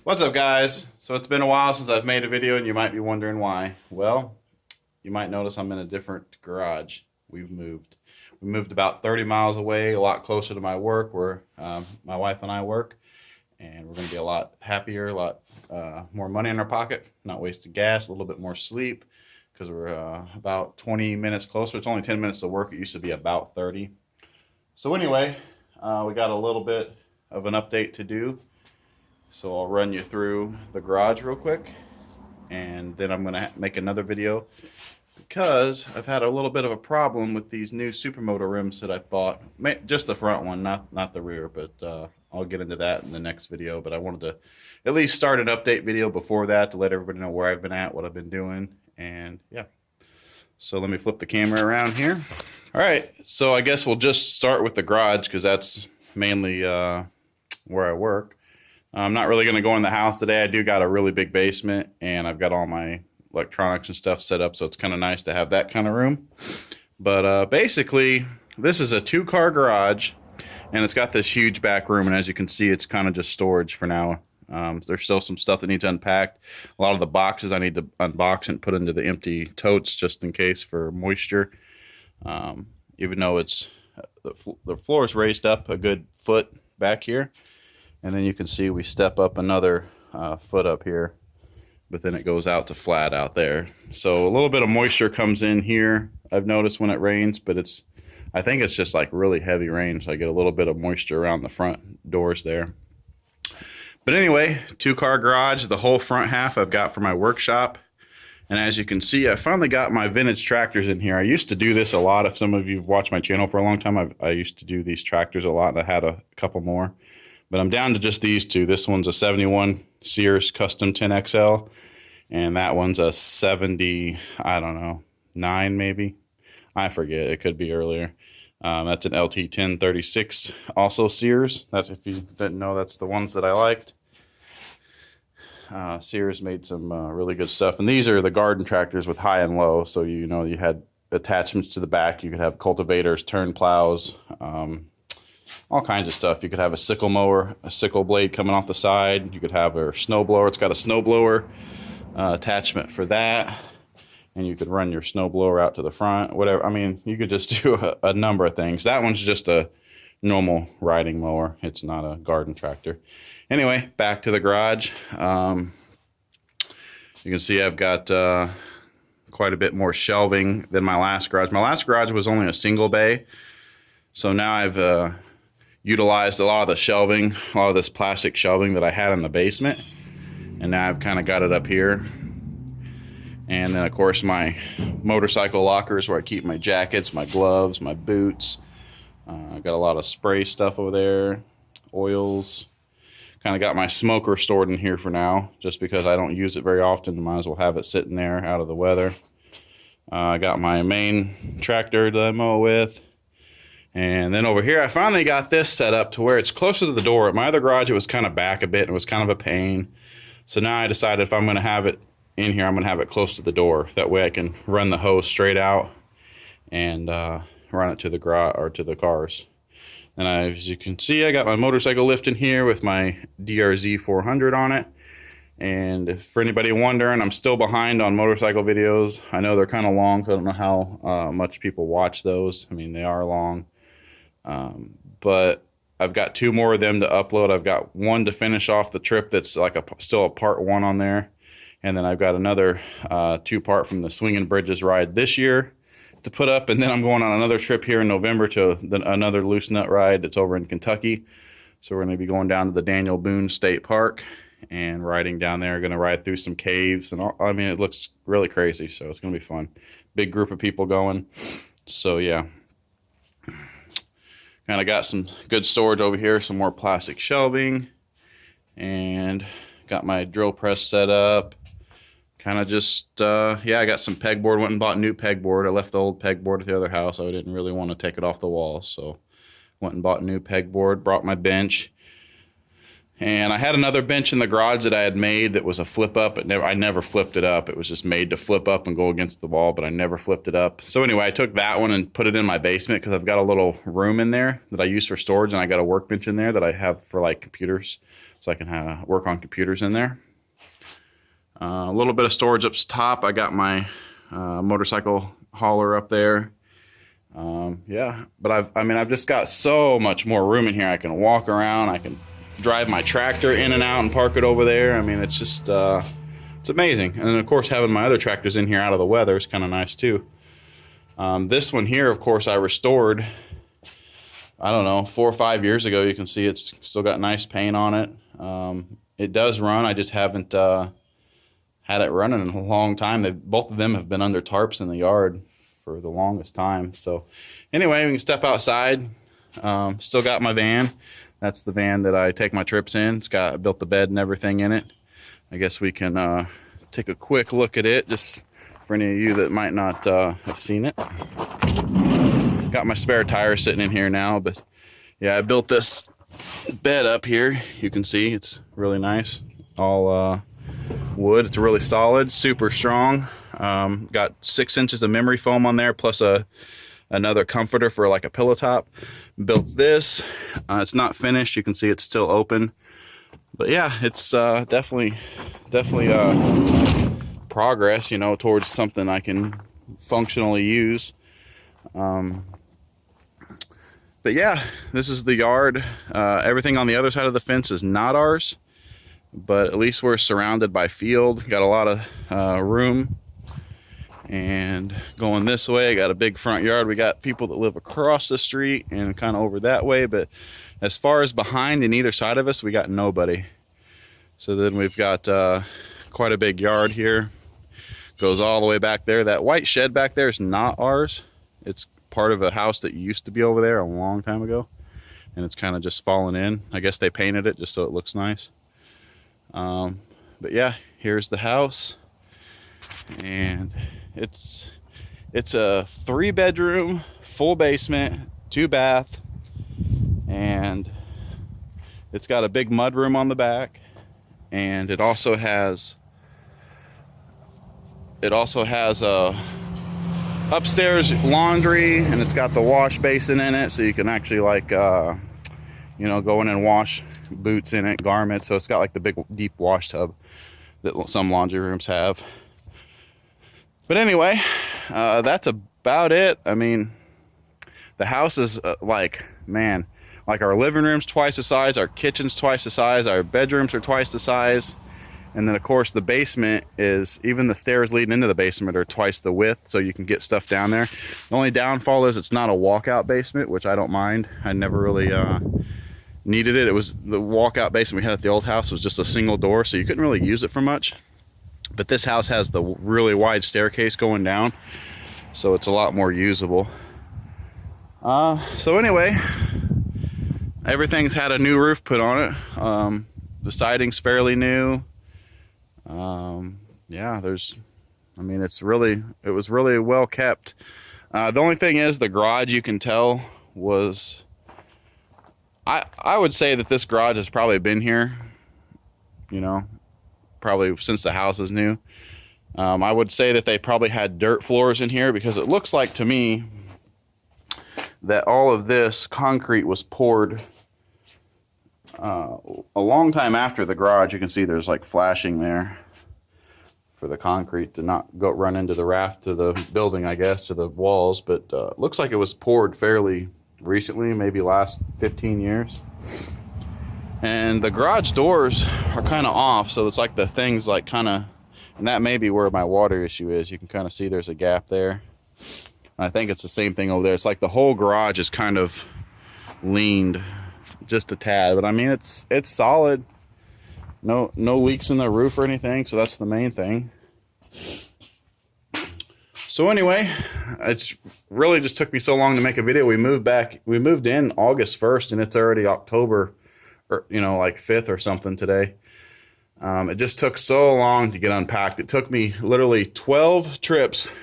What's up, guys? So it's been a while since I've made a video and you might be wondering why. Well, you might notice I'm in a different garage. We've moved. We moved about 30 miles away, a lot closer to my work where my wife and I work. And we're going to be a lot happier, a lot more money in our pocket, not wasting gas, a little bit more sleep because we're about 20 minutes closer. It's only 10 minutes to work. It used to be about 30. So anyway, we got a little bit of an update to do. So I'll run you through the garage real quick, and then I'm going to make another video because I've had a little bit of a problem with these new Supermoto rims that I've bought. Just the front one, not the rear, but I'll get into that in the next video. But I wanted to at least start an update video before that to let everybody know where I've been at, what I've been doing, and yeah. So let me flip the camera around here. All right, so I guess we'll just start with the garage because that's mainly where I work. I'm not really going to go in the house today. I do got a really big basement, and I've got all my electronics and stuff set up, so it's kind of nice to have that kind of room. But basically, this is a two-car garage, and it's got this huge back room, and as you can see, it's kind of just storage for now. There's still some stuff that needs unpacked. A lot of the boxes I need to unbox and put into the empty totes just in case for moisture. Even though it's the floor is raised up a good foot back here. And then you can see we step up another foot up here, but then it goes out to flat out there. So a little bit of moisture comes in here, I've noticed when it rains, but I think it's just like really heavy rain, so I get a little bit of moisture around the front doors there. But anyway, two-car garage, the whole front half I've got for my workshop. And as you can see, I finally got my vintage tractors in here. I used to do this a lot. If some of you have watched my channel for a long time, I used to do these tractors a lot, and I had a couple more. But I'm down to just these two. This one's a 71 Sears Custom 10XL, and that one's a 70, I don't know, 9 maybe. I forget. It could be earlier. That's an LT 1036, also Sears. That's, if you didn't know, that's the ones that I liked. Sears made some really good stuff. And these are the garden tractors with high and low. So, you know, you had attachments to the back. You could have cultivators, turn plows, all kinds of stuff. You could have a sickle mower, a sickle blade coming off the side. You could have a snow blower. It's got a snow blower attachment for that. And you could run your snow blower out to the front, whatever. I mean, you could just do a number of things. That one's just a normal riding mower. It's not a garden tractor. Anyway, back to the garage. You can see I've got quite a bit more shelving than my last garage. My last garage was only a single bay. So now I've utilized a lot of the shelving, a lot of this plastic shelving that I had in the basement. And now I've kind of got it up here. And then, of course, my motorcycle lockers where I keep my jackets, my gloves, my boots. I've got a lot of spray stuff over there, oils. Kind of got my smoker stored in here for now, just because I don't use it very often. Might as well have it sitting there out of the weather. I got my main tractor that I mow with. And then over here, I finally got this set up to where it's closer to the door. At my other garage, it was kind of back a bit, and it was kind of a pain. So now I decided if I'm going to have it in here, I'm going to have it close to the door. That way I can run the hose straight out and run it to the garage or to the cars. And as you can see, I got my motorcycle lift in here with my DRZ 400 on it. And if for anybody wondering, I'm still behind on motorcycle videos. I know they're kind of long, so I don't know how much people watch those. I mean, they are long. But I've got 2 more of them to upload. I've got one to finish off the trip that's like still a part 1 on there. And then I've got another 2-part from the Swinging Bridges ride this year to put up. And then I'm going on another trip here in November to another Loose Nut ride that's over in Kentucky. So we're going to be going down to the Daniel Boone State Park and riding down there. Going to ride through some caves. And all, I mean, it looks really crazy. So it's going to be fun. Big group of people going. So, yeah. Kind of got some good storage over here, some more plastic shelving, and got my drill press set up. Kind of just, yeah, I got some pegboard, went and bought new pegboard. I left the old pegboard at the other house. I didn't really want to take it off the wall, so went and bought new pegboard, brought my bench. And I had another bench in the garage that I had made that was a flip up. I never flipped it up. It was just made to flip up and go against the wall, but I never flipped it up. So anyway, I took that one and put it in my basement because I've got a little room in there that I use for storage, and I got a workbench in there that I have for like computers. so I can work on computers in there. A little bit of storage up top. I got my motorcycle hauler up there. Yeah, but I've just got so much more room in here. I can walk around. I can drive my tractor in and out and park it over there. I mean, it's just it's amazing. And then of course having my other tractors in here out of the weather is kind of nice too. This one here, of course, I restored, I don't know, 4 or 5 years ago. You can see it's still got nice paint on it. It does run. I just haven't had it running in a long time. Both of them have been under tarps in the yard for the longest time. So anyway, we can step outside. Still got my van. That's the van that I take my trips in. I built the bed and everything in it. I guess we can take a quick look at it, just for any of you that might not have seen it. Got my spare tire sitting in here now, but yeah, I built this bed up here. You can see it's really nice. All wood. It's really solid, super strong. Got 6 inches of memory foam on there, plus another comforter for like a pillow top. Built this. It's not finished. You can see it's still open. But yeah, it's definitely progress, you know, towards something I can functionally use. But yeah, this is the yard. Everything on the other side of the fence is not ours, but at least we're surrounded by field. Got a lot of room. And going this way, I got a big front yard. We got people that live across the street and kind of over that way, but as far as behind and either side of us, we got nobody. So then we've got quite a big yard here. Goes all the way back there. That white shed back there is not ours. It's part of a house that used to be over there a long time ago, and it's kind of just fallen in. I guess they painted it just so it looks nice. But yeah, here's the house, and it's a 3-bedroom, full basement, 2 bath, and it's got a big mud room on the back, and it also has a upstairs laundry, and it's got the wash basin in it, so you can actually like you know, go in and wash boots in it, garments. So it's got like the big deep wash tub that some laundry rooms have. But anyway, that's about it. I mean, the house is like, man, like our living room's twice the size, our kitchen's twice the size, our bedrooms are twice the size. And then of course the basement is, even the stairs leading into the basement are twice the width, so you can get stuff down there. The only downfall is it's not a walkout basement, which I don't mind. I never really needed it. It was the walkout basement we had at the old house was just a single door, so you couldn't really use it for much. But this house has the really wide staircase going down, so it's a lot more usable. So anyway, everything's had a new roof put on it. The siding's fairly new. Yeah, I mean, it was really well kept. The only thing is the garage, you can tell, was, I would say that this garage has probably been here, you know, probably since the house is new. I would say that they probably had dirt floors in here, because it looks like to me that all of this concrete was poured a long time after the garage. You can see there's like flashing there for the concrete to not go run into the raft to the building, I guess, to the walls. But looks like it was poured fairly recently, maybe last 15 years. And the garage doors are kind of off, so it's like the things like kind of, and that may be where my water issue is. You can kind of see there's a gap there. I think it's the same thing over there. It's like the whole garage is kind of leaned just a tad, but I mean, it's solid. No leaks in the roof or anything, so that's the main thing. So anyway, it's really just took me so long to make a video. We moved in August 1st, and it's already October, or, you know, like 5th or something today. It just took so long to get unpacked. It took me literally 12 trips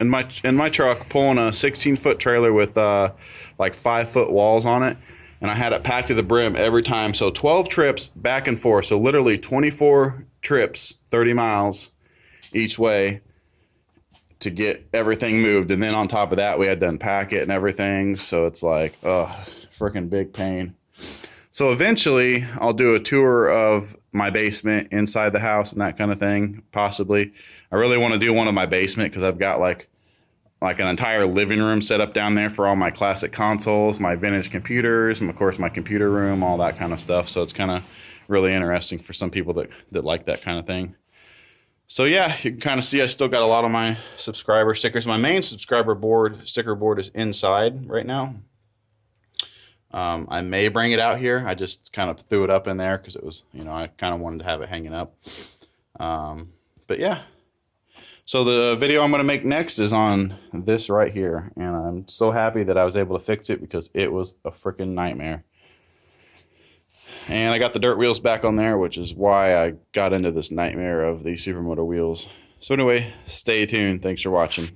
in my truck, pulling a 16-foot trailer with like 5-foot walls on it, and I had it packed to the brim every time. So 12 trips back and forth. So literally 24 trips, 30 miles each way to get everything moved. And then on top of that, we had to unpack it and everything. So it's like, freaking big pain. So eventually I'll do a tour of my basement inside the house and that kind of thing, possibly. I really want to do one of my basement because I've got like an entire living room set up down there for all my classic consoles, my vintage computers, and of course my computer room, all that kind of stuff. So it's kind of really interesting for some people that like that kind of thing. So yeah, you can kind of see I still got a lot of my subscriber stickers. My main subscriber sticker board is inside right now. I may bring it out here. I just kind of threw it up in there because it was, I kind of wanted to have it hanging up. But yeah. So the video I'm going to make next is on this right here. And I'm so happy that I was able to fix it because it was a freaking nightmare. And I got the dirt wheels back on there, which is why I got into this nightmare of the Supermoto wheels. So anyway, stay tuned. Thanks for watching.